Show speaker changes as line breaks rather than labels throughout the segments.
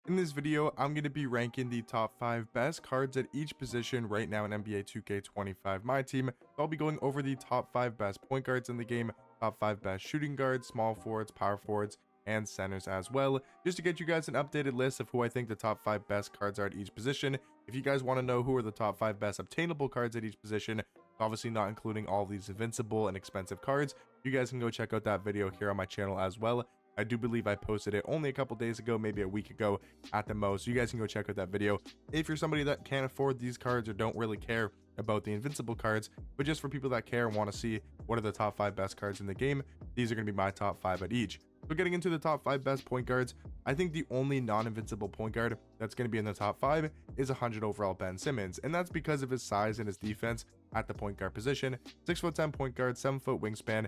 In this video, I'm going to be ranking the top 5 best cards at each position right now in NBA 2K25 My Team. I'll be going over the top 5 best point guards in the game, top 5 best shooting guards, small forwards, power forwards, and centers as well, just to get you guys an updated list of who I think the top 5 best cards are at each position. If you guys want to know who are the top 5 best obtainable cards at each position, obviously not including all these invincible and expensive cards, you guys can go check out that video here on my channel as well. I do believe I posted it only a couple days ago, maybe a week ago at the most. So you guys can go check out that video if you're somebody that can't afford these cards or don't really care about the invincible cards. But just for people that care and want to see what are the top 5 best cards in the game, these are going to be my top 5 at each. So getting into the top 5 best point guards, I think the only non-invincible point guard that's going to be in the top 5 is 100 overall Ben Simmons, and that's because of his size and his defense at the point guard position. 6'10" point guard, 7-foot wingspan,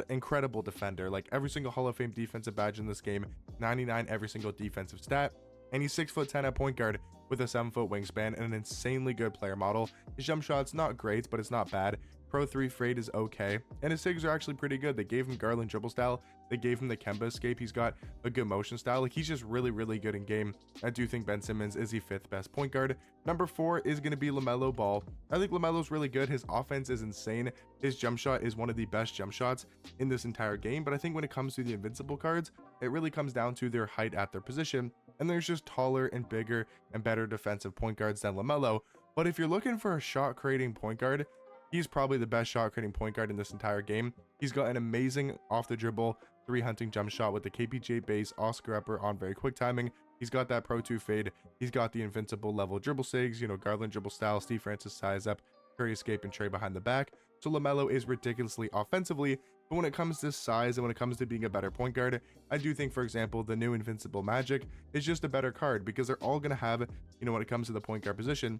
incredible defender, like every single Hall of Fame defensive badge in this game, 99 every single defensive stat, and he's 6'10" at point guard with a 7-foot wingspan and an insanely good player model. His jump shot's not great, but it's not bad. Pro 3 fade is okay, and his SIGs are actually pretty good. They gave him Garland dribble style, they gave him the Kemba escape, he's got a good motion style, like he's just really good in game. I do think Ben Simmons is the 5th best point guard. Number 4 is going to be LaMelo Ball. I think LaMelo's really good, his offense is insane, his jump shot is one of the best jump shots in this entire game, but I think when it comes to the invincible cards, it really comes down to their height at their position, and there's just taller and bigger and better defensive point guards than LaMelo. But if you're looking for a shot creating point guard, he's probably the best shot creating point guard in this entire game. He's got an amazing off the dribble 3-hunting jump shot with the KPJ base, Oscar upper on very quick timing. He's got that Pro 2 fade. He's got the invincible level dribble SIGs, Garland dribble style, Steve Francis size up, Curry escape, and Trey behind the back. So LaMelo is ridiculously offensively, but when it comes to size and when it comes to being a better point guard, I do think, for example, the new Invincible Magic is just a better card because they're all going to have, when it comes to the point guard position,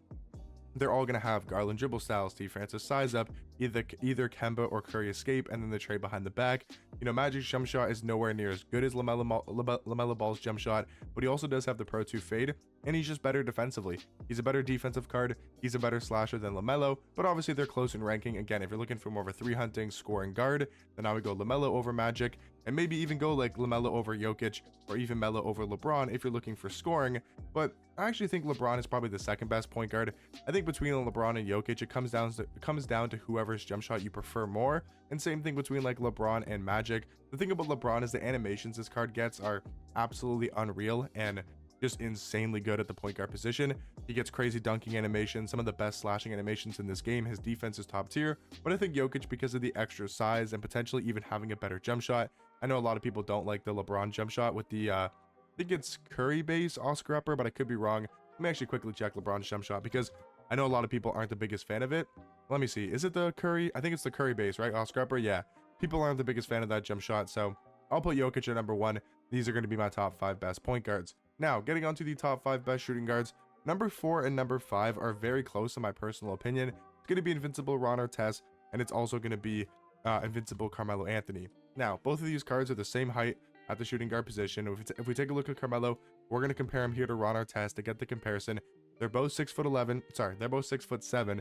they're all going to have Garland dribble style, Steve Francis size up, either Kemba or Curry escape, and then the Trey behind the back. Magic's jump shot is nowhere near as good as LaMelo Ball's jump shot, but he also does have the Pro 2 fade, and he's just better defensively. He's a better defensive card, he's a better slasher than LaMelo, but obviously they're close in ranking. Again, if you're looking for more of a 3-hunting scoring guard, then I would go LaMelo over Magic, and maybe even go like LaMelo over Jokic, or even Melo over LeBron if you're looking for scoring. But I actually think LeBron is probably the 2nd best point guard. I think between LeBron and Jokic, it comes down to whoever's jump shot you prefer more, and same thing between like LeBron and Magic. The thing about LeBron is the animations this card gets are absolutely unreal and just insanely good at the point guard position. He gets crazy dunking animations, some of the best slashing animations in this game. His defense is top tier, but I think Jokic, because of the extra size and potentially even having a better jump shot. I know a lot of people don't like the LeBron jump shot with the I think it's Curry base Oscar upper, but I could be wrong. Let me actually quickly check LeBron's jump shot because I know a lot of people aren't the biggest fan of it. Let me see, is it the Curry? I think it's the Curry base, right? Oscar upper, yeah. People aren't the biggest fan of that jump shot, so I'll put Jokic at number 1. These are going to be my top 5 best point guards. Now, getting on to the top 5 best shooting guards, number 4 and number 5 are very close in my personal opinion. It's going to be Invincible Ron Artest, and it's also going to be Invincible Carmelo Anthony. Now, both of these cards are the same height at the shooting guard position. If we take a look at Carmelo, we're going to compare him here to Ron Artest to get the comparison. They're both 6'11". Sorry, they're both 6'7".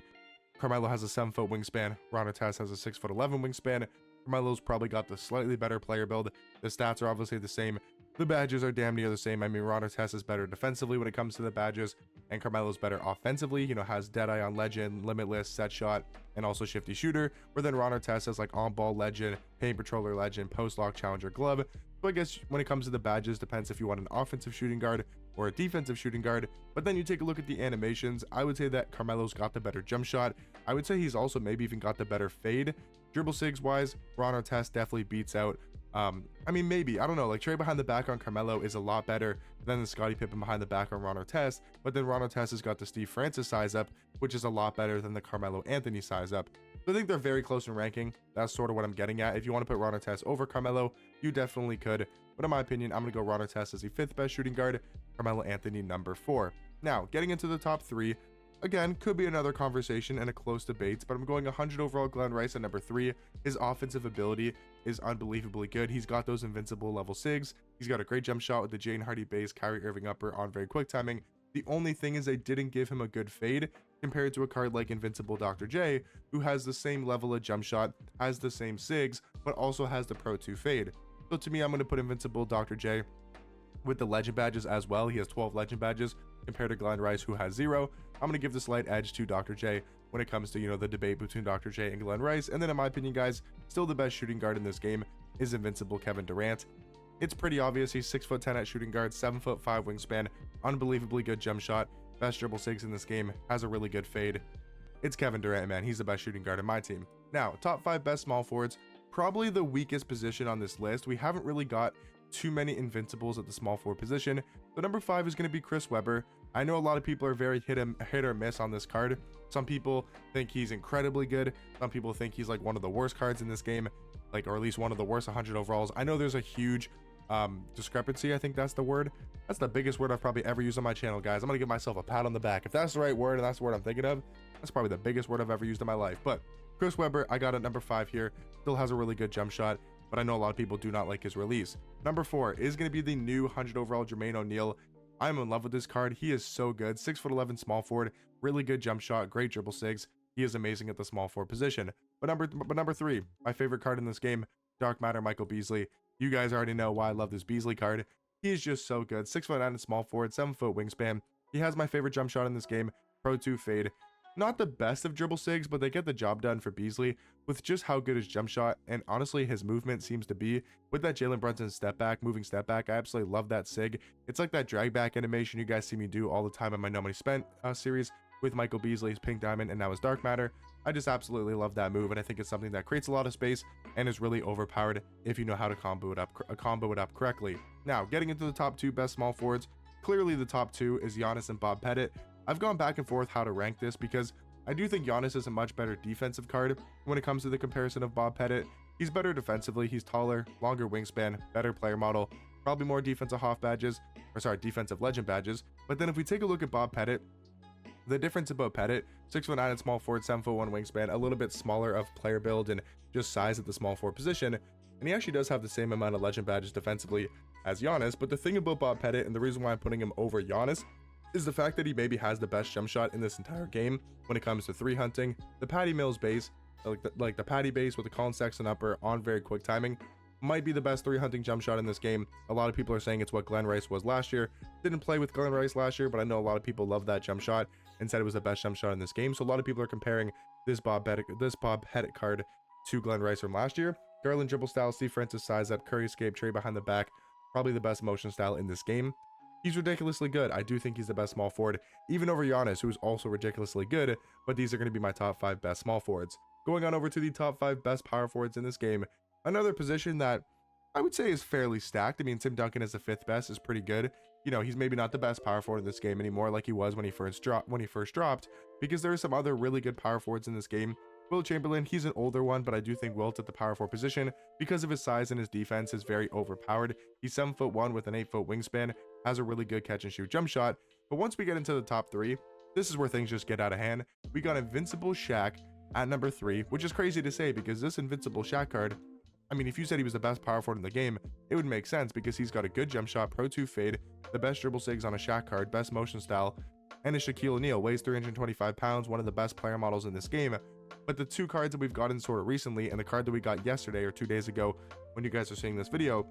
Carmelo has a 7-foot wingspan. Ron Artest has a 6'11" wingspan. Carmelo's probably got the slightly better player build. The stats are obviously the same. The badges are damn near the same. I mean, Ron Artest is better defensively when it comes to the badges, and Carmelo's better offensively. Has Deadeye on Legend, Limitless, Set Shot, and also Shifty Shooter. Where then Ron Artest has like On Ball Legend, Paint Patroller Legend, Post Lock Challenger Glove. So I guess when it comes to the badges, depends if you want an offensive shooting guard or a defensive shooting guard. But then you take a look at the animations, I would say that Carmelo's got the better jump shot. I would say he's also maybe even got the better fade. Dribble SIGs wise, Ron Artest definitely beats out. I mean, maybe, I don't know, like Trey behind the back on Carmelo is a lot better than the Scottie Pippen behind the back on Ron Artest, but then Ron Artest has got the Steve Francis size up, which is a lot better than the Carmelo Anthony size up. So I think they're very close in ranking. That's sort of what I'm getting at. If you want to put Ron Artest over Carmelo, you definitely could, but in my opinion, I'm going to go Ron Artest as the 5th best shooting guard, Carmelo Anthony number 4. Now, getting into the top 3, again, could be another conversation and a close debate, but I'm going 100 overall Glenn Rice at number 3. His offensive ability is unbelievably good. He's got those invincible level SIGs. He's got a great jump shot with the Jane Hardy base, Kyrie Irving upper on very quick timing. The only thing is they didn't give him a good fade compared to a card like Invincible Dr. J, who has the same level of jump shot, has the same SIGs, but also has the Pro 2 fade. So to me, I'm going to put Invincible Dr. J with the legend badges as well. He has 12 legend badges compared to Glenn Rice, who has 0. I'm going to give the slight edge to Dr. J when it comes to, you know, the debate between Dr. J and Glenn Rice. And then in my opinion, guys, still the best shooting guard in this game is invincible Kevin Durant. It's pretty obvious. He's 6'10" at shooting guard, 7'5" wingspan, unbelievably good jump shot, best dribble sigs in this game, has a really good fade. It's Kevin Durant, man. He's the best shooting guard in my team. Now, top 5 best small forwards, probably the weakest position on this list. We haven't really got too many invincibles at the small forward position. The number 5 is going to be Chris Webber. I know a lot of people are very hit or miss on this card. Some people think he's incredibly good. Some people think he's like one of the worst cards in this game, like, or at least one of the worst 100 overalls. I know there's a huge discrepancy. I think that's the word. That's the biggest word I've probably ever used on my channel, guys. I'm gonna give myself a pat on the back. If that's the right word and that's the word I'm thinking of, that's probably the biggest word I've ever used in my life. But Chris Webber, I got at number 5 here. Still has a really good jump shot, but I know a lot of people do not like his release. Number 4 is going to be the new 100 overall Jermaine O'Neal. I'm in love with this card. He is so good. 6'11" small forward, really good jump shot, great dribble sigs. He is amazing at the small forward position. But number 3, my favorite card in this game, Dark Matter Michael Beasley. You guys already know why I love this Beasley card. He is just so good. 6'9" small forward, 7-foot wingspan. He has my favorite jump shot in this game, Pro 2 fade. Not the best of dribble sigs, but they get the job done for Beasley with just how good his jump shot and honestly his movement seems to be. With that Jalen Brunson step back, moving step back, I absolutely love that sig. It's like that drag back animation you guys see me do all the time in my No Money Spent series with Michael Beasley's Pink Diamond and now his Dark Matter. I just absolutely love that move, and I think it's something that creates a lot of space and is really overpowered if you know how to combo it up correctly. Now, getting into the top 2 best small forwards, clearly the top 2 is Giannis and Bob Pettit. I've gone back and forth how to rank this because I do think Giannis is a much better defensive card when it comes to the comparison of Bob Pettit. He's better defensively, he's taller, longer wingspan, better player model, probably more defensive defensive legend badges. But then if we take a look at Bob Pettit, the difference about Pettit, 6'9" and small forward, 7'1" wingspan, a little bit smaller of player build and just size at the small forward position, and he actually does have the same amount of legend badges defensively as Giannis. But the thing about Bob Pettit, and the reason why I'm putting him over Giannis, is the fact that he maybe has the best jump shot in this entire game when it comes to 3 hunting. The Patty Mills base, like the Patty base with the Colin Sexton upper on very quick timing, might be the best 3 hunting jump shot in this game. A lot of people are saying it's what Glenn Rice was last year. Didn't play with Glenn Rice last year, but I know a lot of people love that jump shot and said it was the best jump shot in this game. So a lot of people are comparing this Bob Pettit card to Glenn Rice from last year. Garland dribble style, Steve Francis size up, Curry escape, Trey behind the back, probably the best motion style in this game. He's ridiculously good. I do think he's the best small forward, even over Giannis, who is also ridiculously good, but these are going to be my top 5 best small forwards. Going on over to the top 5 best power forwards in this game, another position that I would say is fairly stacked. I mean, Tim Duncan as the 5th best is pretty good. You know, he's maybe not the best power forward in this game anymore like he was when he first dropped, because there are some other really good power forwards in this game. Will Chamberlain, he's an older one, but I do think Wilt's at the power forward position because of his size and his defense is very overpowered. He's 7'1" with an 8-foot wingspan, has a really good catch and shoot jump shot. But once we get into the top 3, this is where things just get out of hand. We got Invincible Shaq at number 3, which is crazy to say because this Invincible Shaq card, I mean, if you said he was the best power forward in the game, it would make sense because he's got a good jump shot, Pro 2 fade, the best dribble sigs on a Shaq card, best motion style, and is Shaquille O'Neal, weighs 325 pounds, one of the best player models in this game. But the 2 cards that we've gotten sort of recently, and the card that we got yesterday or 2 days ago when you guys are seeing this video,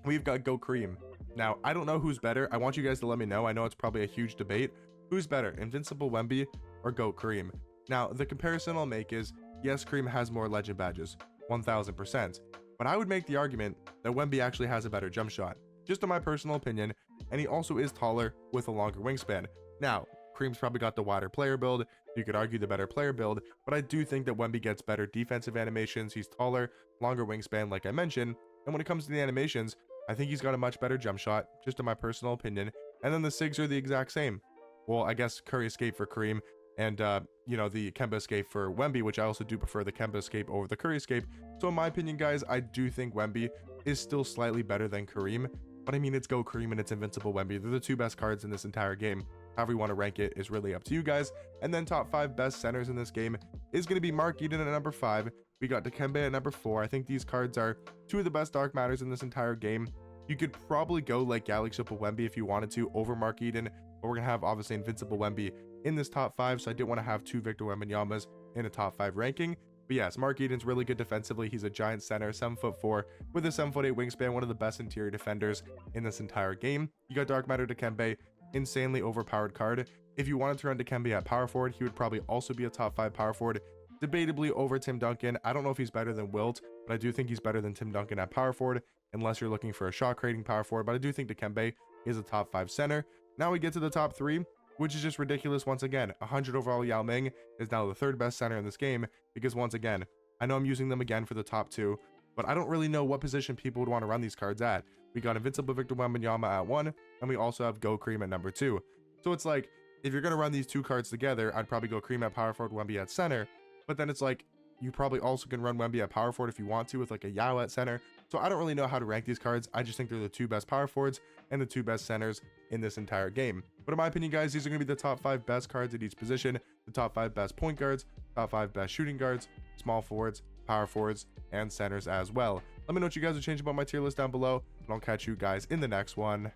we've got Go Kareem. Now, I don't know who's better. I want you guys to let me know. I know it's probably a huge debate. Who's better, Invincible Wemby or Go Kareem? Now, the comparison I'll make is, yes, Kareem has more legend badges, 1000%. But I would make the argument that Wemby actually has a better jump shot, just in my personal opinion, and he also is taller with a longer wingspan. Now, Kareem's probably got the wider player build, you could argue the better player build, but I do think that Wemby gets better defensive animations. He's taller, longer wingspan like I mentioned, and when it comes to the animations, I think he's got a much better jump shot, just in my personal opinion, and then the sigs are the exact same. Well, I guess Curry escape for Kareem, and you know, the Kemba escape for Wemby, which I also do prefer the Kemba escape over the Curry escape. So in my opinion, guys, I do think Wemby is still slightly better than Kareem, but I mean, it's Go Kareem and it's Invincible Wemby. They're the 2 best cards in this entire game. However you want to rank it is really up to you guys. And then top 5 best centers in this game is going to be Mark Eden at number 5. We got Dikembe at number 4. I think these cards are 2 of the best Dark Matters in this entire game. You could probably go like Galaxy Opal Wemby if you wanted to over Mark Eden, but we're going to have obviously Invincible Wemby in this top 5, so I didn't want to have 2 Victor Wembanyama's in a top 5 ranking. But yes, Mark Eden's really good defensively. He's a giant center, 7'4", with a 7'8" wingspan, one of the best interior defenders in this entire game. You got Dark Matter Dikembe, insanely overpowered card. If you wanted to run Dikembe at power forward, he would probably also be a top 5 power forward, debatably over Tim Duncan. I don't know if he's better than Wilt, but I do think he's better than Tim Duncan at power forward, unless you're looking for a shot creating power forward. But I do think Dikembe is a top 5 center. Now we get to the top 3, which is just ridiculous. Once again, 100 overall Yao Ming is now the 3rd best center in this game, because once again, I know I'm using them again for the top 2, but I don't really know what position people would want to run these cards at. We got Invincible Victor Wembanyama at 1, and we also have Go Cream at number 2. So it's like, if you're going to run these 2 cards together, I'd probably go Cream at power forward, Wemby at center, but then it's like, you probably also can run Wemby at power forward if you want to, with like a Yao at center. So I don't really know how to rank these cards. I just think they're the 2 best power forwards and the 2 best centers in this entire game. But in my opinion, guys, these are going to be the top 5 best cards at each position, the top 5 best point guards, top 5 best shooting guards, small forwards, power forwards, and centers as well. Let me know what you guys are changing about my tier list down below, and I'll catch you guys in the next one.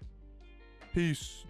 Peace.